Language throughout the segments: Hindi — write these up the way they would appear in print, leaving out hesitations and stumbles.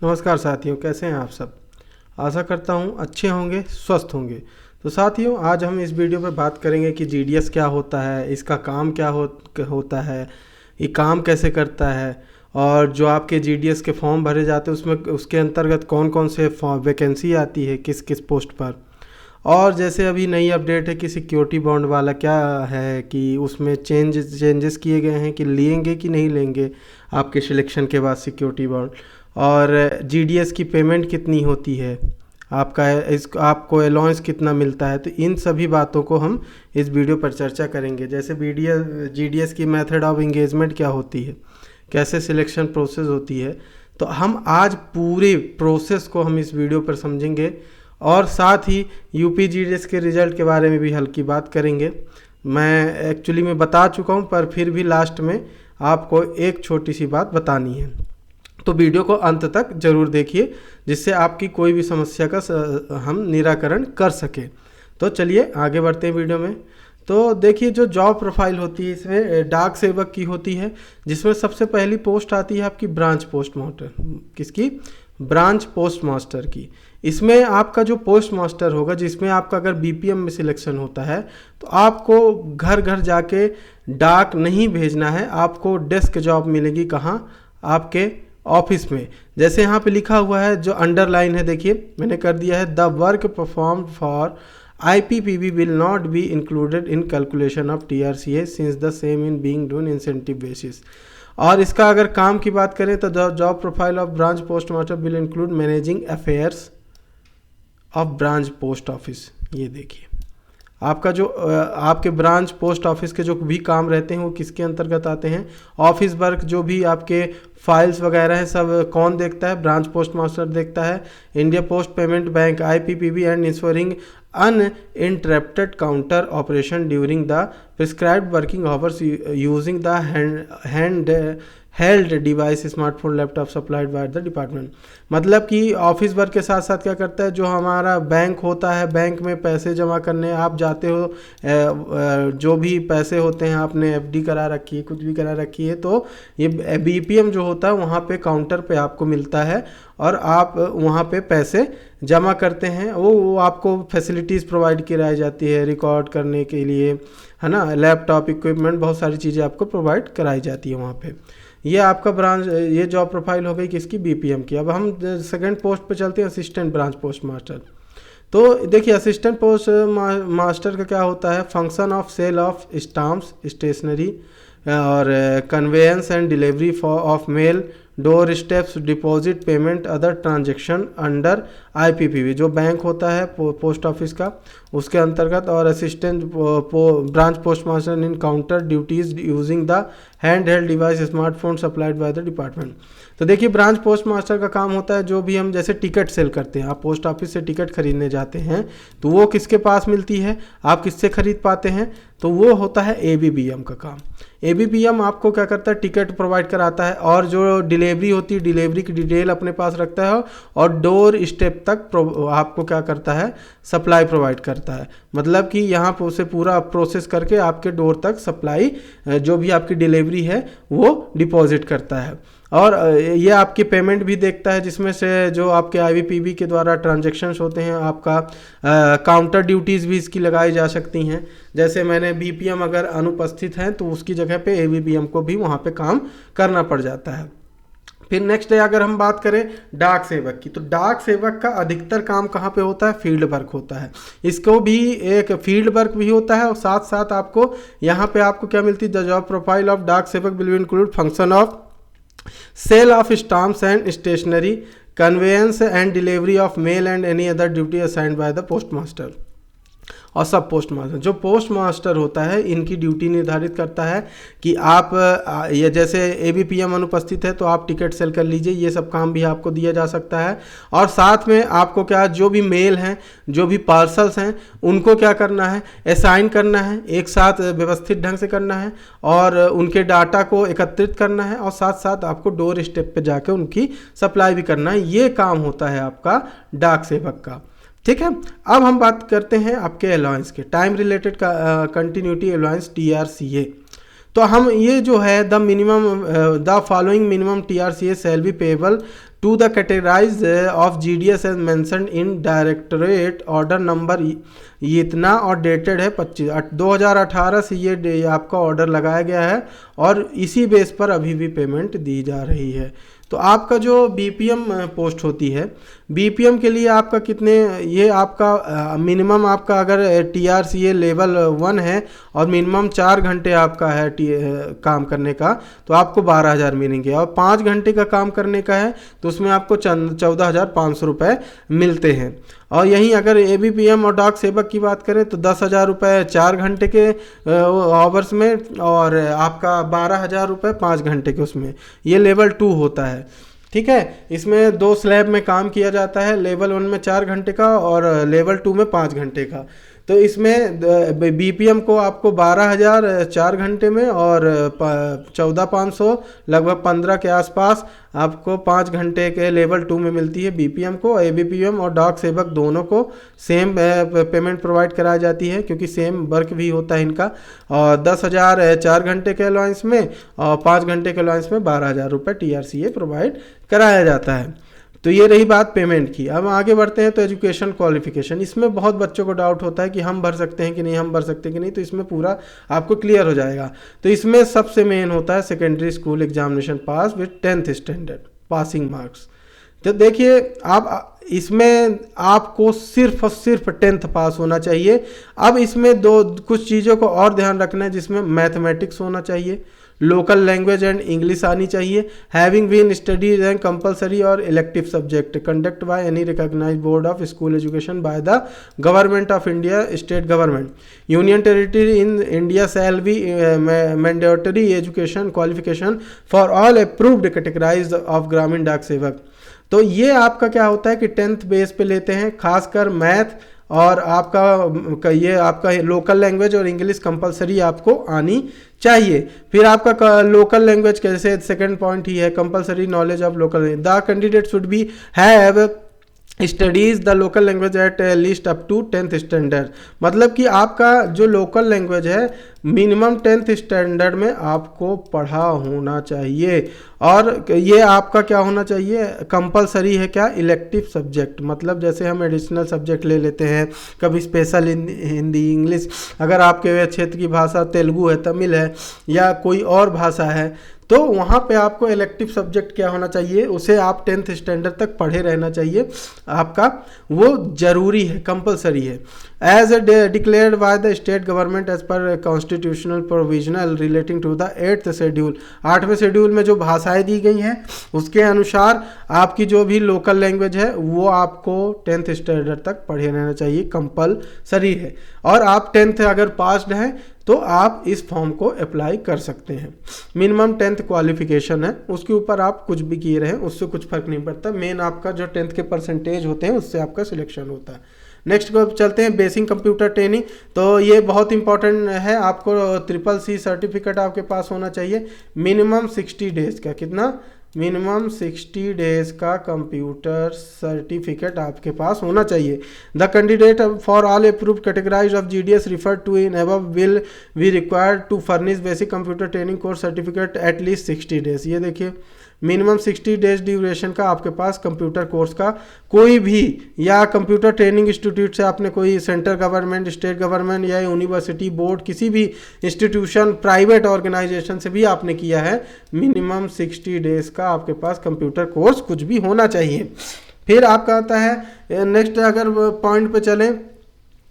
नमस्कार साथियों, कैसे हैं आप सब। आशा करता हूं अच्छे होंगे, स्वस्थ होंगे। तो साथियों, आज हम इस वीडियो पर बात करेंगे कि जीडीएस क्या होता है, इसका काम क्या होता है, ये काम कैसे करता है, और जो आपके जीडीएस के फॉर्म भरे जाते हैं उसमें उसके अंतर्गत कौन कौन से वैकेंसी आती है, किस किस पोस्ट पर। और जैसे अभी नई अपडेट है कि सिक्योरिटी बॉन्ड वाला क्या है कि उसमें चेंजेस किए गए हैं कि लेंगे कि नहीं लेंगे आपके सिलेक्शन के बाद सिक्योरिटी बॉन्ड। और जीडीएस की पेमेंट कितनी होती है, आपको अलाउंस कितना मिलता है। तो इन सभी बातों को हम इस वीडियो पर चर्चा करेंगे। जैसे जीडीएस की मेथड ऑफ एंगेजमेंट क्या होती है, कैसे सिलेक्शन प्रोसेस होती है। तो हम आज पूरे प्रोसेस को हम इस वीडियो पर समझेंगे और साथ ही यूपी जीडीएस के रिज़ल्ट के बारे में भी हल्की बात करेंगे। मैं एक्चुअली में बता चुका हूं, पर फिर भी लास्ट में आपको एक छोटी सी बात बतानी है, तो वीडियो को अंत तक ज़रूर देखिए जिससे आपकी कोई भी समस्या का हम निराकरण कर सकें। तो चलिए आगे बढ़ते हैं वीडियो में। तो देखिए, जो जॉब प्रोफाइल होती है इसमें डाक सेवक की होती है, जिसमें सबसे पहली पोस्ट आती है आपकी ब्रांच पोस्ट मास्टर। किसकी? ब्रांच पोस्ट मास्टर की। इसमें आपका जो पोस्ट मास्टर होगा, जिसमें आपका अगर बीपीएम में सिलेक्शन होता है तो आपको घर घर जाके डाक नहीं भेजना है, आपको डेस्क जॉब मिलेगी। कहाँ? आपके ऑफिस में। जैसे यहाँ पे लिखा हुआ है, जो अंडरलाइन है, देखिए मैंने कर दिया है, the work perform for IPPB will not be included in calculation of TRCA since the same in being done incentive basis. और इसका अगर काम की बात करें तो job profile of branch post master will include managing affairs of branch post office. ये देखिए, आपका जो आपके ब्रांच पोस्ट ऑफिस के जो भी काम रहते हैं वो किसके अंतर्गत आते हैं? ऑफिस वर्क, जो भी आपके फाइल्स वगैरह हैं सब कौन देखता है? ब्रांच पोस्ट मास्टर देखता है। India post payment bank IPPB and ensuring uninterrupted counter operation during the prescribed working hours using the held device smartphone laptop supplied by the department. मतलब कि ऑफिस वर्क के साथ साथ क्या करता है, जो हमारा बैंक होता है, बैंक में पैसे जमा करने आप जाते हो, जो भी पैसे होते हैं आपने FD करा रखी है, कुछ भी करा रखी है, तो ये BPM जो होता है वहाँ पे काउंटर पे आपको मिलता है और आप वहाँ पे पैसे जमा करते हैं। वो आपको फैसिलिटीज़ प्रोवाइड कराई जाती है रिकॉर्ड करने के लिए, है ना, लैपटॉप इक्विपमेंट, बहुत सारी चीज़ें आपको प्रोवाइड कराई जाती है वहाँ पे। ये आपका ब्रांच, ये जॉब प्रोफाइल हो गई किसकी? BPM की। अब हम सेकंड पोस्ट पे चलते हैं, असिस्टेंट ब्रांच पोस्ट मास्टर। तो देखिए, असिस्टेंट पोस्ट मास्टर का क्या होता है? Function of sale of stamps, stationery और conveyance and delivery of mail, door steps, deposit, payment, other transaction under IPPB, जो बैंक होता है पोस्ट ऑफिस का, उसके अंतर्गत। और assistant branch post master in counter duties using the hand held device smartphone supplied by the department. तो देखिए, ब्रांच पोस्ट मास्टर का काम होता है, जो भी हम जैसे टिकट सेल करते हैं, आप पोस्ट ऑफिस से टिकट खरीदने जाते हैं तो वो किसके पास मिलती है, आप किससे खरीद पाते हैं? तो वो होता है ABPM का काम। ABPM आपको क्या करता है? टिकट प्रोवाइड कराता है, और जो डिलीवरी होती है, डिलीवरी की डिटेल अपने पास रखता है, और डोर स्टेप तक आपको क्या करता है? सप्लाई प्रोवाइड करता है। मतलब कि यहाँ पर उसे पूरा प्रोसेस करके आपके डोर तक सप्लाई, जो भी आपकी डिलीवरी है वो डिपॉजिट करता है। और ये आपकी पेमेंट भी देखता है, जिसमें से जो आपके IPPB के द्वारा ट्रांजैक्शंस होते हैं, आपका काउंटर ड्यूटीज़ भी इसकी लगाई जा सकती हैं। जैसे मैंने BPM अगर अनुपस्थित हैं तो उसकी जगह पे ABPM को भी वहाँ पे काम करना पड़ जाता है। फिर नेक्स्ट डे अगर हम बात करें डाक सेवक की, तो डाक सेवक का अधिकतर काम कहाँ पे होता है? फील्ड वर्क होता है। इसको भी एक फील्ड वर्क भी होता है, और साथ साथ आपको यहाँ पे आपको क्या मिलती है? The job profile of Dak Sevak will include function of sale of stamps and stationery, conveyance and delivery of mail and any other duty assigned by the post master. और सब पोस्ट मास्टर, जो पोस्ट मास्टर होता है, इनकी ड्यूटी निर्धारित करता है कि आप ये जैसे ABPM अनुपस्थित है तो आप टिकट सेल कर लीजिए, ये सब काम भी आपको दिया जा सकता है। और साथ में आपको क्या, जो भी मेल हैं, जो भी पार्सल्स हैं, उनको क्या करना है? असाइन करना है, एक साथ व्यवस्थित ढंग से करना है, और उनके डाटा को एकत्रित करना है, और साथ साथ आपको डोर स्टेप पे जाके उनकी सप्लाई भी करना है। ये काम होता है आपका डाक सेवक का। ठीक है, अब हम बात करते हैं आपके अलाउंस के, time related continuity allowance TRCA। तो हम ये जो है the following minimum TRCA shall be payable to the categories of GDS as mentioned in directorate order number ये इतना और डेटेड है 2018 से ये आपका ऑर्डर लगाया गया है और इसी बेस पर अभी भी पेमेंट दी जा रही है। तो आपका जो BPM पोस्ट होती है, BPM के लिए आपका कितने, ये आपका मिनिमम आपका अगर TRCA लेवल 1 है और मिनिमम 4 घंटे आपका है काम करने का तो आपको 12,000 मिलेंगे, और 5 घंटे का काम करने का है तो उसमें आपको 14,500 रुपये मिलते हैं। और यहीं अगर ABPM और डाक सेवक की बात करें तो 10,000 रुपये 4 घंटे के आवर्स में और आपका 12,000 रुपये 5 घंटे के उसमें, ये लेवल 2 होता है। ठीक है, इसमें 2 स्लैब में काम किया जाता है, लेवल 1 में 4 घंटे का और लेवल 2 में 5 घंटे का। तो इसमें BPM को आपको 12,000 4 घंटे में और 14,500 लगभग 15 के आसपास आपको 5 घंटे के लेवल 2 में मिलती है BPM को। ABPM और डाक सेवक दोनों को सेम पेमेंट प्रोवाइड कराई जाती है क्योंकि सेम वर्क भी होता है इनका। और 10,000 4 घंटे के अलाउंस में और 5 घंटे के अलाउंस में 12,000 रुपये TRCA प्रोवाइड कराया जाता है। तो ये रही बात पेमेंट की। अब आगे बढ़ते हैं तो एजुकेशन क्वालिफिकेशन, इसमें बहुत बच्चों को डाउट होता है कि हम भर सकते हैं कि नहीं, हम भर सकते हैं कि नहीं, तो इसमें पूरा आपको क्लियर हो जाएगा। तो इसमें सबसे मेन होता है secondary school examination pass with 10th standard passing marks. तो देखिए आप इसमें आपको सिर्फ और सिर्फ 10th पास होना चाहिए। अब इसमें कुछ चीज़ों को और ध्यान रखना है, जिसमें मैथमेटिक्स होना चाहिए, लोकल लैंग्वेज एंड इंग्लिश आनी चाहिए, having been studies and compulsory और elective subject conduct by any recognised board of school education by the government of India, state government, union territory in India shall be mandatory education qualification for all approved categorise of Gramin Dak सेवक। तो ये आपका क्या होता है कि 10th बेस पे लेते हैं, खासकर मैथ और आपका लोकल लैंग्वेज और इंग्लिश कंपलसरी आपको आनी चाहिए। फिर आपका लोकल लैंग्वेज कैसे, सेकंड पॉइंट ही है compulsory knowledge of local. The candidate should be have studies the local language at least up to 10th standard, मतलब कि आपका जो लोकल लैंग्वेज है मिनिमम 10th स्टैंडर्ड में आपको पढ़ा होना चाहिए। और ये आपका क्या होना चाहिए, कंपलसरी है क्या, इलेक्टिव सब्जेक्ट, मतलब जैसे हम एडिशनल सब्जेक्ट ले लेते हैं, कभी स्पेशल हिंदी इंग्लिश, अगर आपके क्षेत्र की भाषा तेलुगु है, तमिल है या कोई और भाषा है तो वहाँ पे आपको इलेक्टिव सब्जेक्ट क्या होना चाहिए, उसे आप 10th स्टैंडर्ड तक पढ़े रहना चाहिए, आपका वो जरूरी है, कंपलसरी है। As a declared by the state government as per constitutional provisional relating to the 8th schedule, 8वें शेड्यूल में जो भाषाएं दी गई हैं उसके अनुसार आपकी जो भी लोकल लैंग्वेज है वो आपको 10th स्टैंडर्ड तक पढ़े रहना चाहिए, कंपलसरी है। और आप 10th अगर पास्ड हैं तो आप इस फॉर्म को अप्लाई कर सकते हैं। मिनिमम 10th क्वालिफिकेशन है, उसके ऊपर आप कुछ भी किए रहें उससे कुछ फर्क नहीं पड़ता, मेन आपका जो 10th के परसेंटेज होते हैं उससे आपका सिलेक्शन होता है। नेक्स्ट को चलते हैं बेसिक कंप्यूटर ट्रेनिंग, तो ये बहुत इंपॉर्टेंट है, आपको CCC सर्टिफिकेट आपके पास होना चाहिए, मिनिमम 60 डेज का, कितना, मिनिमम 60 डेज का कंप्यूटर सर्टिफिकेट आपके पास होना चाहिए। The candidate for all approved categorise of GDS referred to in above will be required to furnish basic computer training course certificate at least 60 days. ये देखिए मिनिमम 60 डेज ड्यूरेशन का आपके पास कंप्यूटर कोर्स का कोई भी, या कंप्यूटर ट्रेनिंग इंस्टीट्यूट से आपने कोई सेंट्रल गवर्नमेंट, स्टेट गवर्नमेंट या यूनिवर्सिटी बोर्ड, किसी भी इंस्टीट्यूशन, प्राइवेट ऑर्गेनाइजेशन से भी आपने किया है, मिनिमम 60 डेज का आपके पास कंप्यूटर कोर्स कुछ भी होना चाहिए। फिर आपका आता है नेक्स्ट, अगर पॉइंट पे चलें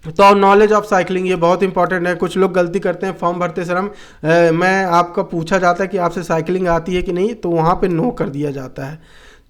तो नॉलेज ऑफ साइकिलिंग, ये बहुत इंपॉर्टेंट है। कुछ लोग गलती करते हैं फॉर्म भरते समय, मैं आपका पूछा जाता है कि आपसे साइकिलिंग आती है कि नहीं, तो वहाँ पे नो कर दिया जाता है।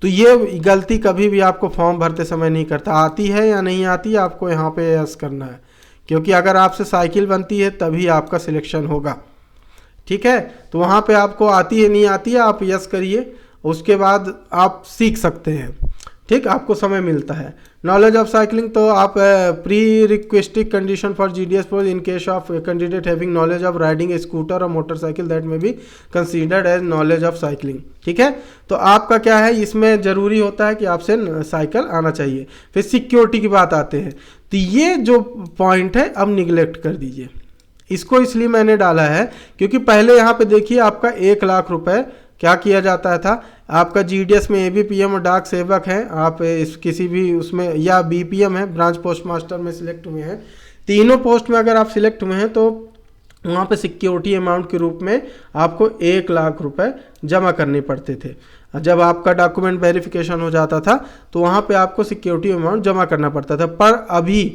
तो ये गलती कभी भी आपको फॉर्म भरते समय नहीं करता, आती है या नहीं आती है आपको यहाँ पे यस करना है, क्योंकि अगर आपसे साइकिल बनती है तभी आपका सिलेक्शन होगा। ठीक है, तो वहाँ पर आपको आती है नहीं आती है आप यस करिए, उसके बाद आप सीख सकते हैं। ठीक, आपको समय मिलता है। नॉलेज ऑफ साइकिलिंग, तो आप prerequisite condition for GDS post in case of candidate having knowledge of riding a scooter और motorcycle that may be considered as knowledge of cycling. ठीक है, तो आपका क्या है, इसमें जरूरी होता है कि आपसे साइकिल आना चाहिए। फिर सिक्योरिटी की बात आते हैं, तो ये जो पॉइंट है अब निगलेक्ट कर दीजिए, इसको इसलिए मैंने डाला है क्योंकि पहले यहाँ पे देखिए आपका 1 लाख रुपए क्या किया जाता था, आपका जीडीएस में एबीपीएम और डाक सेवक हैं, आप इस किसी भी उसमें, या बीपीएम है, ब्रांच पोस्ट मास्टर में सिलेक्ट हुए हैं, तीनों पोस्ट में अगर आप सिलेक्ट हुए हैं तो वहाँ पे सिक्योरिटी अमाउंट के रूप में आपको 1 लाख रुपए जमा करने पड़ते थे। जब आपका डॉक्यूमेंट वेरिफिकेशन हो जाता था तो वहाँ पे आपको सिक्योरिटी अमाउंट जमा करना पड़ता था। पर अभी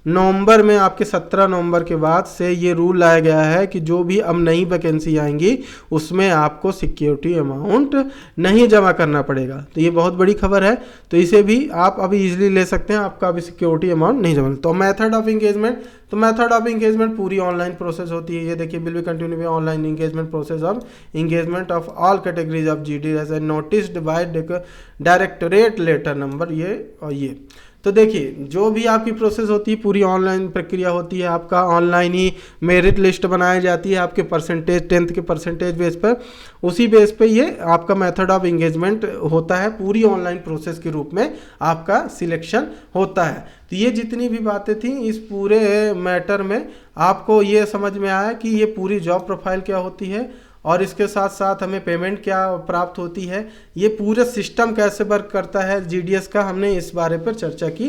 नवंबर में आपके 17 नवंबर के बाद से ये रूल लाया गया है कि जो भी अब नई वैकेंसी आएंगी उसमें आपको सिक्योरिटी अमाउंट नहीं जमा करना पड़ेगा। तो ये बहुत बड़ी खबर है, तो इसे भी आप अभी इजीली ले सकते हैं, आपका अभी सिक्योरिटी अमाउंट नहीं जमा। तो मेथड ऑफ इंगेजमेंट, तो मेथड ऑफ इंगेजमेंट पूरी ऑनलाइन प्रोसेस होती है। ये देखिए, will be continue with online engagement process of engagement of all categories of GDS and noticed by directorate letter number, ये और ये। तो देखिए, जो भी आपकी प्रोसेस होती है पूरी ऑनलाइन प्रक्रिया होती है। आपका ऑनलाइन ही मेरिट लिस्ट बनाई जाती है आपके परसेंटेज, 10th के परसेंटेज बेस पर, उसी बेस पे ये आपका मेथड ऑफ इंगेजमेंट होता है। पूरी ऑनलाइन प्रोसेस के रूप में आपका सिलेक्शन होता है। तो ये जितनी भी बातें थी इस पूरे मैटर में आपको ये समझ में आया कि ये पूरी जॉब प्रोफाइल क्या होती है और इसके साथ साथ हमें पेमेंट क्या प्राप्त होती है, ये पूरा सिस्टम कैसे वर्क करता है जीडीएस का, हमने इस बारे पर चर्चा की।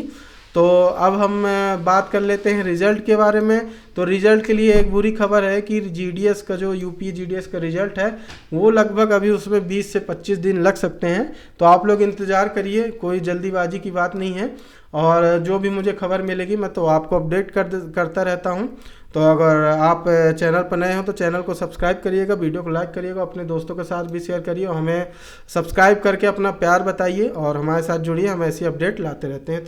तो अब हम बात कर लेते हैं रिजल्ट के बारे में। तो रिजल्ट के लिए एक बुरी खबर है कि जीडीएस का जो यूपी जीडीएस का रिजल्ट है वो लगभग अभी उसमें 20 से 25 दिन लग सकते हैं। तो आप लोग इंतज़ार करिए, कोई जल्दीबाजी की बात नहीं है, और जो भी मुझे खबर मिलेगी मैं तो आपको अपडेट करता रहता हूँ। तो अगर आप चैनल पर नए हो तो चैनल को सब्सक्राइब करिएगा, वीडियो को लाइक करिएगा, अपने दोस्तों के साथ भी शेयर करिए, और हमें सब्सक्राइब करके अपना प्यार बताइए और हमारे साथ जुड़िए, हम ऐसी अपडेट लाते रहते हैं।